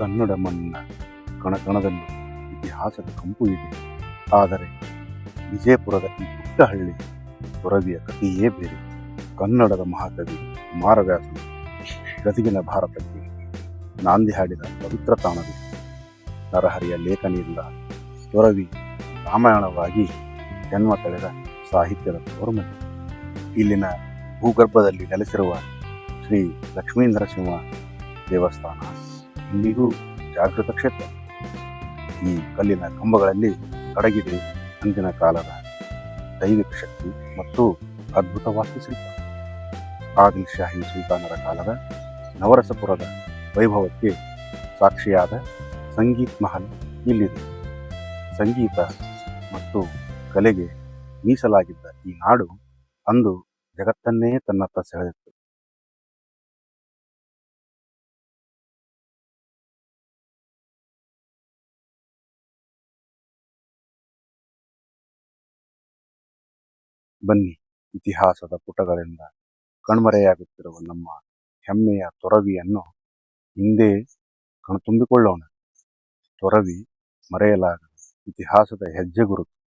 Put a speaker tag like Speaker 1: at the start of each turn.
Speaker 1: ಕನ್ನಡ ಮಣ್ಣಿನ ಕಣಕಣದಲ್ಲೂ ಇತಿಹಾಸದ ಕಂಪು ಇದೆ. ಆದರೆ ವಿಜಯಪುರದ ಈ ಪುಟ್ಟ ಹಳ್ಳಿ ತೊರವಿಯ ಕಥೆಯೇ ಬೇರೆ. ಕನ್ನಡದ ಮಹಾಕವಿ ಕುಮಾರವ್ಯಾಸನು ಗದಗಿನ ಭಾರತಕ್ಕೆ ನಾಂದಿ ಹಾಡಿದ ಪವಿತ್ರ ತಾಣವಿದೆ. ನರಹರಿಯ ಲೇಖನಿಯಿಂದ ತೊರವಿ ರಾಮಾಯಣವಾಗಿ ಜನ್ಮ ತಳೆದ ಸಾಹಿತ್ಯದ ತೋರ್ಮನೆ. ಇಲ್ಲಿನ ಭೂಗರ್ಭದಲ್ಲಿ ನೆಲೆಸಿರುವ ಶ್ರೀ ಲಕ್ಷ್ಮೀ ನರಸಿಂಹ ದೇವಸ್ಥಾನ ಇಂದಿಗೂ ಜಾಗೃತ ಕ್ಷೇತ್ರ. ಈ ಕಲ್ಲಿನ ಕಂಬಗಳಲ್ಲಿ ಅಡಗಿದೆ ಅಂದಿನ ಕಾಲದ ದೈವಿಕ ಶಕ್ತಿ ಮತ್ತು ಅದ್ಭುತ ವಾಸ್ತುಶಿಲ್ಪ. ಆದಿಲ್ ಶಾಹಿ ಸುಲ್ತಾನರ ಕಾಲದ ನವರಸಪುರದ ವೈಭವಕ್ಕೆ ಸಾಕ್ಷಿಯಾದ ಸಂಗೀತ್ ಮಹಲ್ ಇಲ್ಲಿದೆ. ಸಂಗೀತ ಮತ್ತು ಕಲೆಗೆ ಮೀಸಲಾಗಿದ್ದ ಈ ನಾಡು ಅಂದು ಜಗತ್ತನ್ನೇ ತನ್ನತ್ತ ಸೆಳೆದಿತ್ತು. ಬನ್ನಿ, ಇತಿಹಾಸದ ಪುಟಗಳಿಂದ ಕಣ್ಮರೆಯಾಗುತ್ತಿರುವ ನಮ್ಮ ಹೆಮ್ಮೆಯ ತೊರವಿಯನ್ನು ಹಿಂದೆ ಕಣ್ತುಂಬಿಕೊಳ್ಳೋಣ. ತೊರವಿ ಮರೆಯಲಾಗದ ಇತಿಹಾಸದ ಹೆಜ್ಜೆಗುರುತು.